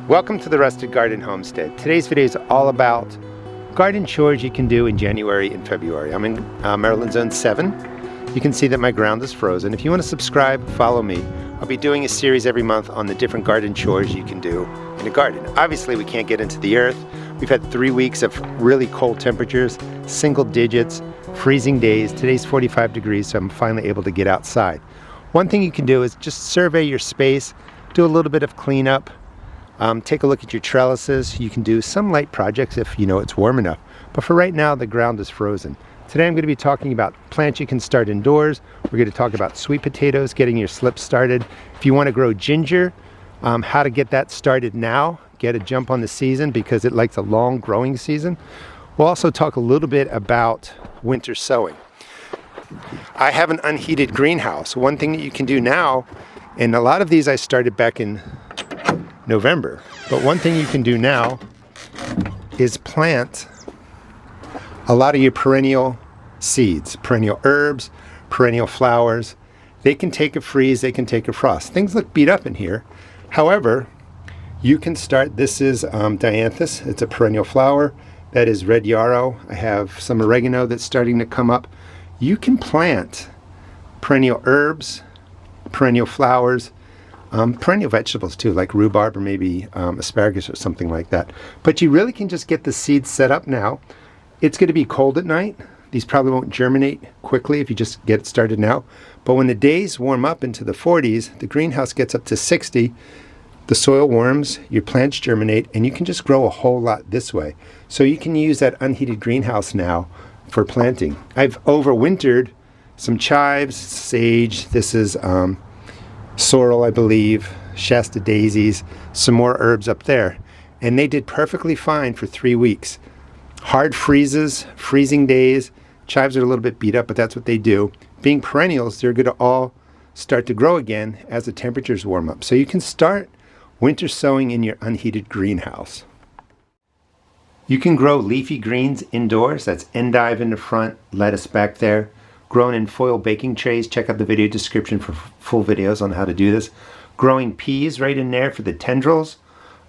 Welcome to the Rusted Garden Homestead. Today's video is all about garden chores you can do in January and February. I'm in Maryland Zone 7. You can see that my ground is frozen. If you want to subscribe, follow me. I'll be doing a series every month on the different garden chores you can do in a garden. Obviously, we can't get into the earth. We've had 3 weeks of really cold temperatures, single digits, freezing days. Today's 45 degrees, so I'm finally able to get outside. One thing you can do is just survey your space, do a little bit of cleanup. Take a look at your trellises. You can do some light projects if you know it's warm enough. But for right now, the ground is frozen. Today I'm going to be talking about plants you can start indoors. We're going to talk about sweet potatoes, getting your slips started. If you want to grow ginger, how to get that started now. Get a jump on the season because it likes a long growing season. We'll also talk a little bit about winter sowing. I have an unheated greenhouse. One thing that you can do now, and a lot of these I started back in November, but one thing you can do now is plant a lot of your perennial seeds, perennial herbs, perennial flowers. They can take a freeze, they can take a frost. Things look beat up in here. However, you can start, this is dianthus, it's a perennial flower. That is red yarrow. I have some oregano that's starting to come up. You can plant perennial herbs, perennial flowers, perennial vegetables too, like rhubarb or maybe asparagus or something like that. But you really can just get the seeds set up now. It's going to be cold at night. These probably won't germinate quickly if you just get it started now. But when the days warm up into the 40s, the greenhouse gets up to 60, the soil warms, your plants germinate, and you can just grow a whole lot this way. So you can use that unheated greenhouse now for planting. I've overwintered some chives, sage, this is sorrel, I believe, Shasta daisies, some more herbs up there. And they did perfectly fine for 3 weeks. Hard freezes, freezing days. Chives are a little bit beat up, but that's what they do. Being perennials, they're going to all start to grow again as the temperatures warm up. So you can start winter sowing in your unheated greenhouse. You can grow leafy greens indoors. That's endive in the front, lettuce back there. Grown in foil baking trays. Check out the video description for full videos on how to do this. Growing peas right in there for the tendrils.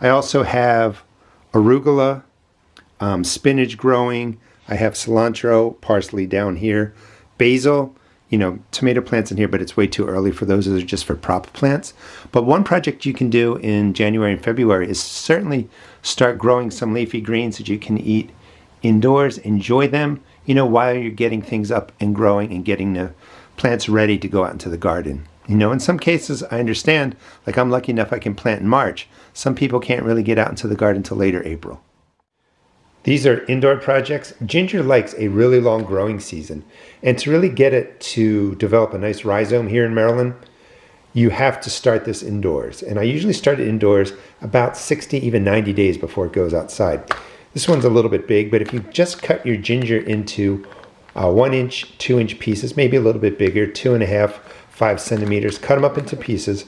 I also have arugula, spinach growing. I have cilantro, parsley down here. Basil, tomato plants in here, but it's way too early for those. Those are just for prop plants. But one project you can do in January and February is certainly start growing some leafy greens that you can eat indoors. Enjoy them, while you're getting things up and growing and getting the plants ready to go out into the garden. In some cases, I understand, like I'm lucky enough I can plant in March. Some people can't really get out into the garden until later April. These are indoor projects. Ginger likes a really long growing season. And to really get it to develop a nice rhizome here in Maryland, you have to start this indoors. And I usually start it indoors about 60, even 90 days before it goes outside. This one's a little bit big, but if you just cut your ginger into 1 inch, 2 inch pieces, maybe a little bit bigger, 2.5, 5 centimeters, cut them up into pieces,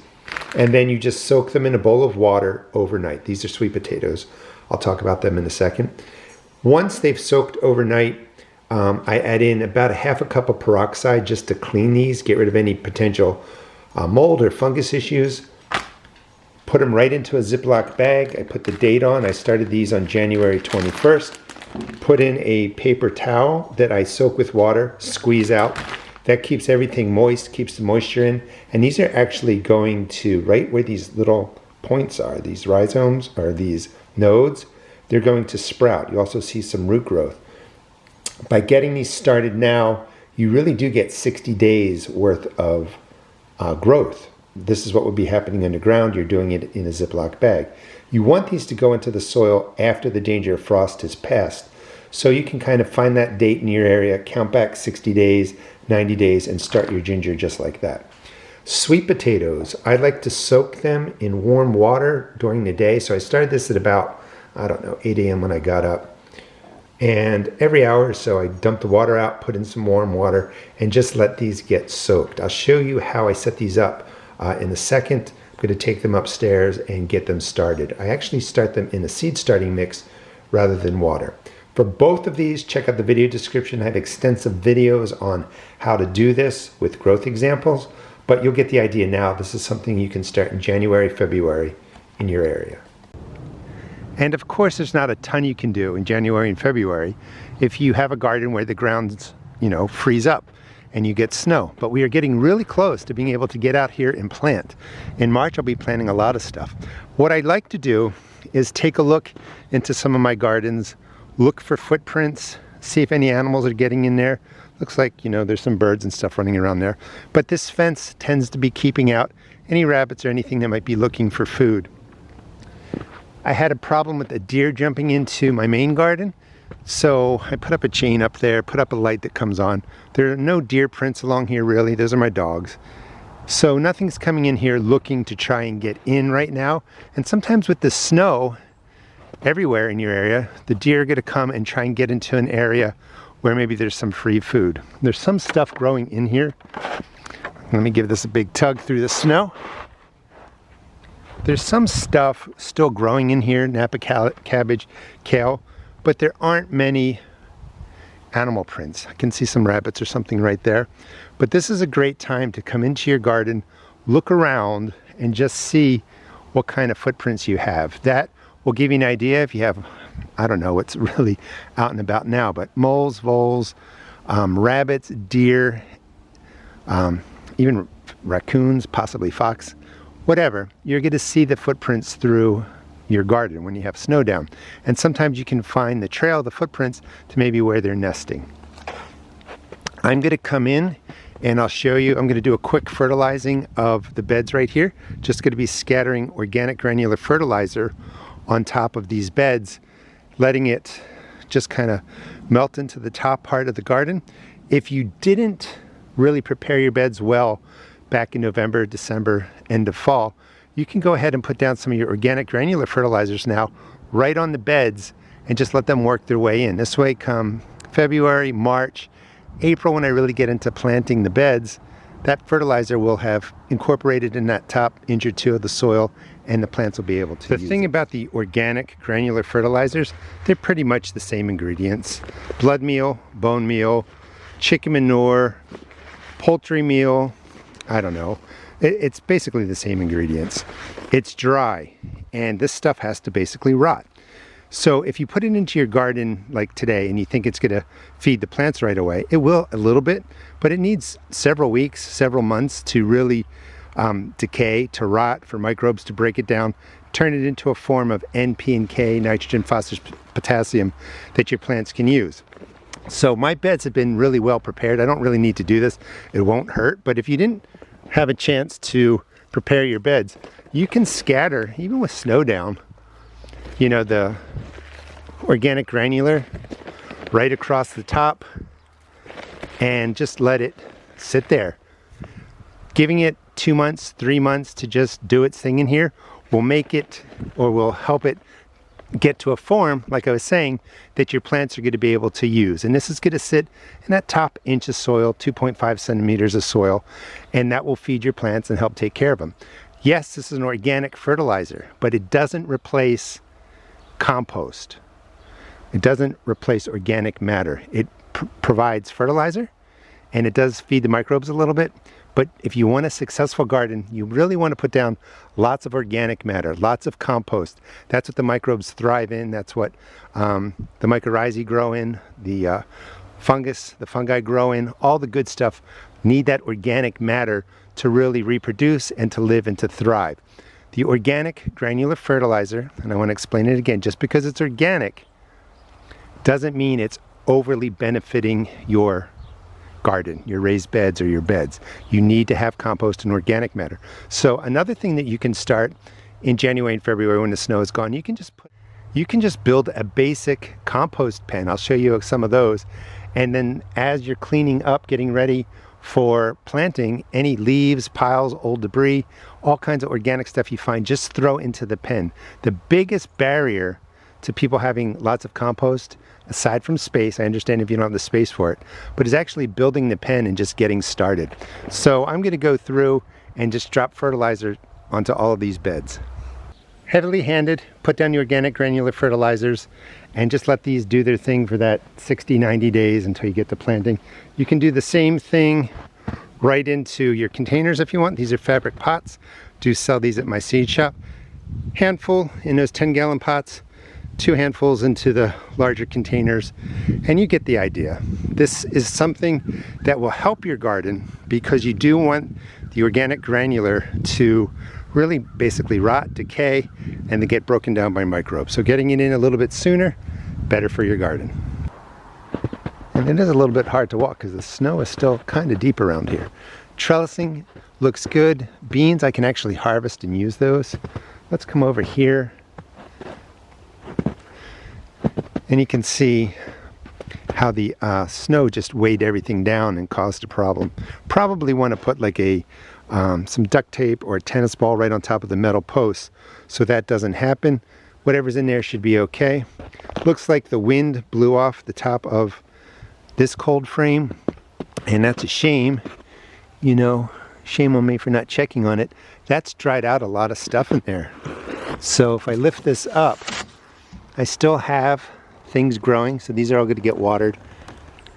and then you just soak them in a bowl of water overnight. These are sweet potatoes. I'll talk about them in a second. Once they've soaked overnight, I add in about 1/2 cup of peroxide just to clean these, get rid of any potential mold or fungus issues. Put them right into a Ziploc bag. I put the date on. I started these on January 21st. Put in a paper towel that I soak with water, squeeze out. That keeps everything moist, keeps the moisture in. And these are actually going to, right where these little points are, these rhizomes or these nodes, they're going to sprout. You also see some root growth. By getting these started now, you really do get 60 days worth of growth. This is what would be happening underground. You're doing it in a Ziploc bag. You want these to go into the soil after the danger of frost has passed. So you can kind of find that date in your area, count back 60 days, 90 days, and start your ginger just like that. Sweet potatoes, I like to soak them in warm water during the day. So I started this at about, 8 a.m. when I got up. And every hour or so, I dump the water out, put in some warm water, and just let these get soaked. I'll show you how I set these up in a second. I'm going to take them upstairs and get them started. I actually start them in a seed starting mix rather than water. For both of these, check out the video description. I have extensive videos on how to do this with growth examples, but you'll get the idea now. This is something you can start in January, February in your area. And of course, there's not a ton you can do in January and February if you have a garden where the grounds, freeze up and you get snow. But we are getting really close to being able to get out here and plant. In March, I'll be planting a lot of stuff. What I'd like to do is take a look into some of my gardens, look for footprints, see if any animals are getting in there. Looks like, there's some birds and stuff running around there. But this fence tends to be keeping out any rabbits or anything that might be looking for food. I had a problem with a deer jumping into my main garden, so I put up a chain up there, put up a light that comes on. There are no deer prints along here really, those are my dogs. So nothing's coming in here looking to try and get in right now. And sometimes with the snow everywhere in your area, the deer are gonna come and try and get into an area where maybe there's some free food. There's some stuff growing in here. Let me give this a big tug through the snow. There's some stuff still growing in here, Napa cabbage, kale, but there aren't many animal prints. I can see some rabbits or something right there. But this is a great time to come into your garden, look around, and just see what kind of footprints you have. That will give you an idea if you have, I don't know what's really out and about now, but moles, voles, rabbits, deer, even raccoons, possibly fox, whatever. You're going to see the footprints through your garden when you have snow down. And sometimes you can find the trail, the footprints, to maybe where they're nesting. I'm going to come in and I'll show you, I'm going to do a quick fertilizing of the beds right here. Just going to be scattering organic granular fertilizer on top of these beds, letting it just kind of melt into the top part of the garden. If you didn't really prepare your beds well back in November, December, end of fall, you can go ahead and put down some of your organic granular fertilizers now right on the beds and just let them work their way in. This way, come February, March, April, when I really get into planting the beds, that fertilizer will have incorporated in that top inch or two of the soil and the plants will be able to use it. The thing about the organic granular fertilizers, they're pretty much the same ingredients. Blood meal, bone meal, chicken manure, poultry meal, I don't know. It's basically the same ingredients. It's dry, and this stuff has to basically rot. So if you put it into your garden like today and you think it's gonna feed the plants right away, it will a little bit, but it needs several weeks, several months to really decay, to rot, for microbes to break it down, turn it into a form of N, P, and K, nitrogen, phosphorus, potassium, that your plants can use. So my beds have been really well prepared. I don't really need to do this. It won't hurt, but if you didn't have a chance to prepare your beds, you can scatter, even with snow down, the organic granular right across the top and just let it sit there. Giving it 2 months, 3 months to just do its thing in here will make it, or will help it get to a form, like I was saying, that your plants are going to be able to use. And this is going to sit in that top inch of soil, 2.5 centimeters of soil, and that will feed your plants and help take care of them. Yes, this is an organic fertilizer, but it doesn't replace compost. It doesn't replace organic matter. It provides fertilizer, and it does feed the microbes a little bit. But if you want a successful garden, you really want to put down lots of organic matter, lots of compost. That's what the microbes thrive in. That's what the mycorrhizae grow in, the fungi grow in. All the good stuff need that organic matter to really reproduce and to live and to thrive. The organic granular fertilizer, and I want to explain it again, just because it's organic doesn't mean it's overly benefiting your garden, your raised beds, or your beds. You need to have compost and organic matter. So another thing that you can start in January and February when the snow is gone, you can just build a basic compost pen. I'll show you some of those. And then as you're cleaning up, getting ready for planting, any leaves, piles, old debris, all kinds of organic stuff you find, just throw into the pen. The biggest barrier to people having lots of compost, aside from space, I understand if you don't have the space for it, but is actually building the pen and just getting started. So I'm going to go through and just drop fertilizer onto all of these beds. Heavily handed, put down the organic granular fertilizers and just let these do their thing for that 60-90 days until you get to planting. You can do the same thing right into your containers if you want. These are fabric pots. Do sell these at my seed shop. Handful in those 10-gallon pots. 2 handfuls into the larger containers, and you get the idea. This is something that will help your garden because you do want the organic granular to really basically rot, decay, and to get broken down by microbes. So getting it in a little bit sooner, better for your garden. And it is a little bit hard to walk because the snow is still kind of deep around here. Trellising looks good. Beans, I can actually harvest and use those. Let's come over here. And you can see how the snow just weighed everything down and caused a problem. Probably want to put like some duct tape or a tennis ball right on top of the metal post so that doesn't happen. Whatever's in there should be okay. Looks like the wind blew off the top of this cold frame, and that's a shame. You know, shame on me for not checking on it. That's dried out a lot of stuff in there. So if I lift this up, I still have things growing, so these are all going to get watered.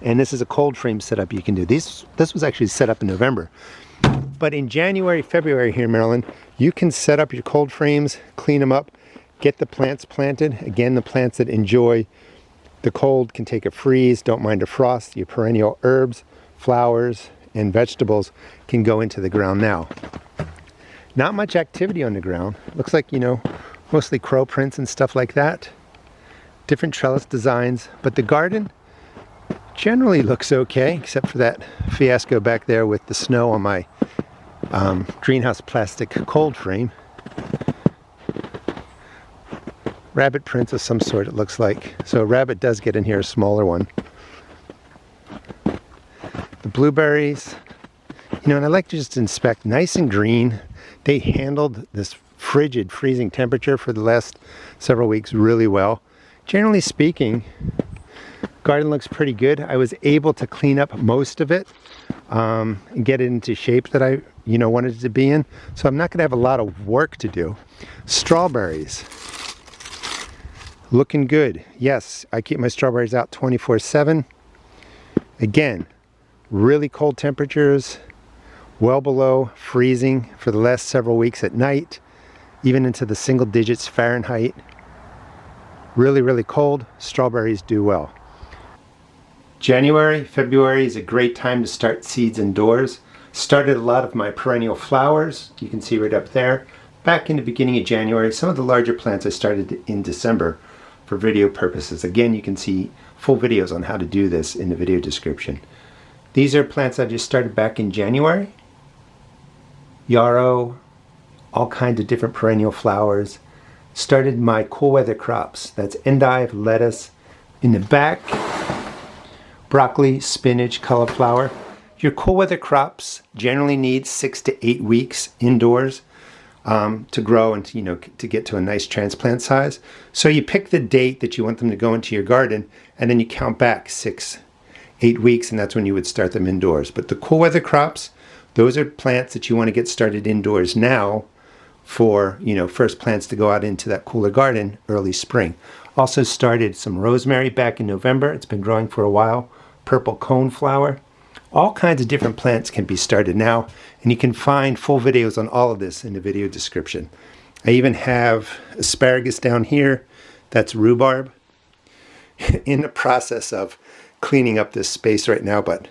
And this is a cold frame setup you can do. This was actually set up in November. But in January, February here in Maryland, you can set up your cold frames, clean them up, get the plants planted. Again, the plants that enjoy the cold can take a freeze, don't mind a frost. Your perennial herbs, flowers, and vegetables can go into the ground now. Not much activity on the ground. Looks like, you know, mostly crow prints and stuff like that. Different trellis designs, but the garden generally looks okay, except for that fiasco back there with the snow on my greenhouse plastic cold frame. Rabbit prints of some sort, it looks like. So a rabbit does get in here, a smaller one. The blueberries, you know, and I like to just inspect, nice and green. They handled this frigid, freezing temperature for the last several weeks really well. Generally speaking, garden looks pretty good. I was able to clean up most of it and get it into shape that I, you know, wanted it to be in. So I'm not going to have a lot of work to do. Strawberries, looking good. Yes, I keep my strawberries out 24/7. Again, really cold temperatures, well below freezing for the last several weeks at night, even into the single digits Fahrenheit. Really, really cold. Strawberries do well. January, February is a great time to start seeds indoors. Started a lot of my perennial flowers. You can see right up there. Back in the beginning of January, some of the larger plants I started in December for video purposes. Again, you can see full videos on how to do this in the video description. These are plants I just started back in January. Yarrow, all kinds of different perennial flowers. Started my cool weather crops. That's endive, lettuce. In the back, broccoli, spinach, cauliflower. Your cool weather crops generally need 6 to 8 weeks indoors to grow and to get to a nice transplant size. So you pick the date that you want them to go into your garden, and then you count back 6, 8 weeks, and that's when you would start them indoors. But the cool weather crops, those are plants that you want to get started indoors now for, first plants to go out into that cooler garden early spring. Also started some rosemary back in November. It's been growing for a while. Purple coneflower. All kinds of different plants can be started now, and you can find full videos on all of this in the video description. I even have asparagus down here. That's rhubarb. In the process of cleaning up this space right now, but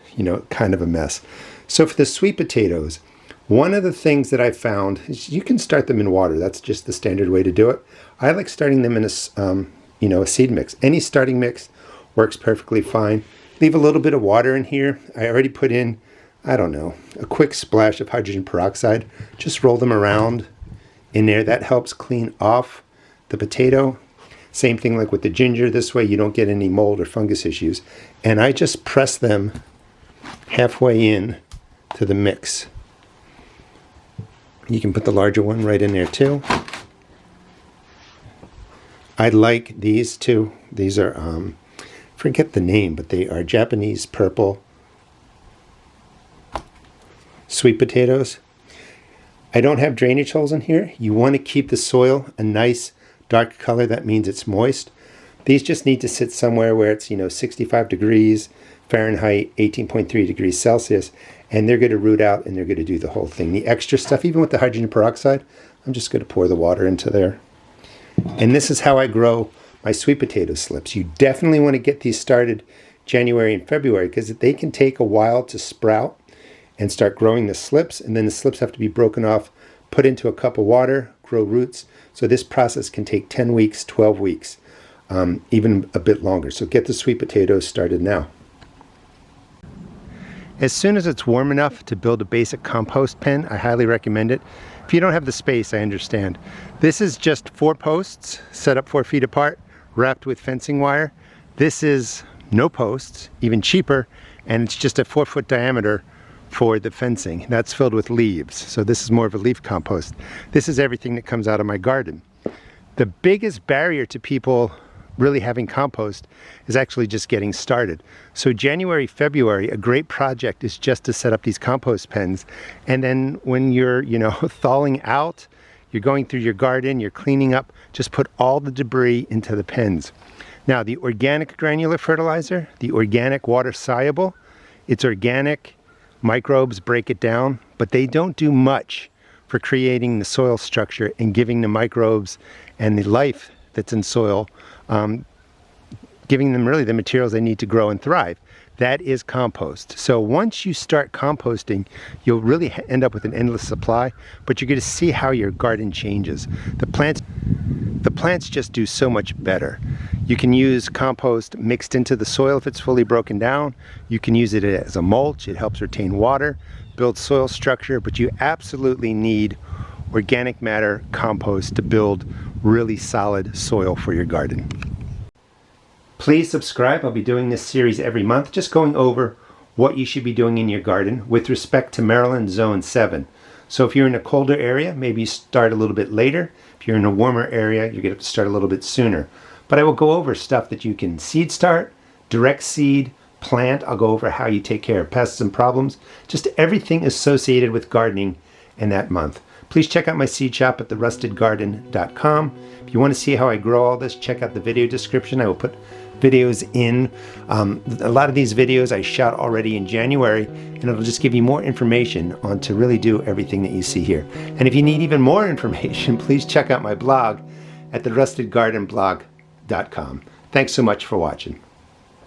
kind of a mess. So for the sweet potatoes, one of the things that I found is you can start them in water. That's just the standard way to do it. I like starting them in a seed mix. Any starting mix works perfectly fine. Leave a little bit of water in here. I already put in, I don't know, a quick splash of hydrogen peroxide. Just roll them around in there. That helps clean off the potato. Same thing like with the ginger. This way you don't get any mold or fungus issues. And I just press them halfway in to the mix. You can put the larger one right in there too. I like these two. These are, forget the name, but they are Japanese purple sweet potatoes. I don't have drainage holes in here. You want to keep the soil a nice dark color. That means it's moist. These just need to sit somewhere where it's 65 degrees Fahrenheit, 18.3 degrees Celsius, and they're going to root out and they're going to do the whole thing. The extra stuff, even with the hydrogen peroxide, I'm just going to pour the water into there. And this is how I grow my sweet potato slips. You definitely want to get these started January and February because they can take a while to sprout and start growing the slips, and then the slips have to be broken off, put into a cup of water, grow roots. So this process can take 10 weeks, 12 weeks, even a bit longer. So get the sweet potatoes started now. As soon as it's warm enough to build a basic compost pen, I highly recommend it. If you don't have the space, I understand. This is just 4 posts set up 4 feet apart, wrapped with fencing wire. This is no posts, even cheaper, and it's just a 4-foot diameter for the fencing. That's filled with leaves. So this is more of a leaf compost. This is everything that comes out of my garden. The biggest barrier to people really having compost is actually just getting started. So January, February, a great project is just to set up these compost pens. And then when you're, thawing out, you're going through your garden, you're cleaning up, just put all the debris into the pens. Now, the organic granular fertilizer, the organic water soluble, it's organic. Microbes break it down, but they don't do much for creating the soil structure and giving the microbes and the life that's in soil, giving them really the materials they need to grow and thrive. That is compost. So once you start composting, you'll really end up with an endless supply, but you're going to see how your garden changes. The plants just do so much better. You can use compost mixed into the soil if it's fully broken down. You can use it as a mulch. It helps retain water, build soil structure, but you absolutely need organic matter compost to build really solid soil for your garden. Please subscribe. I'll be doing this series every month, just going over what you should be doing in your garden with respect to Maryland Zone 7. So if you're in a colder area, maybe start a little bit later. If you're in a warmer area, you're going to have to start a little bit sooner. But I will go over stuff that you can seed start, direct seed, plant. I'll go over how you take care of pests and problems, just everything associated with gardening in that month. Please check out my seed shop at therustedgarden.com. If you want to see how I grow all this, check out the video description. I will put videos in. A lot of these videos I shot already in January, and it'll just give you more information on to really do everything that you see here. And if you need even more information, please check out my blog at therustedgardenblog.com. Thanks so much for watching.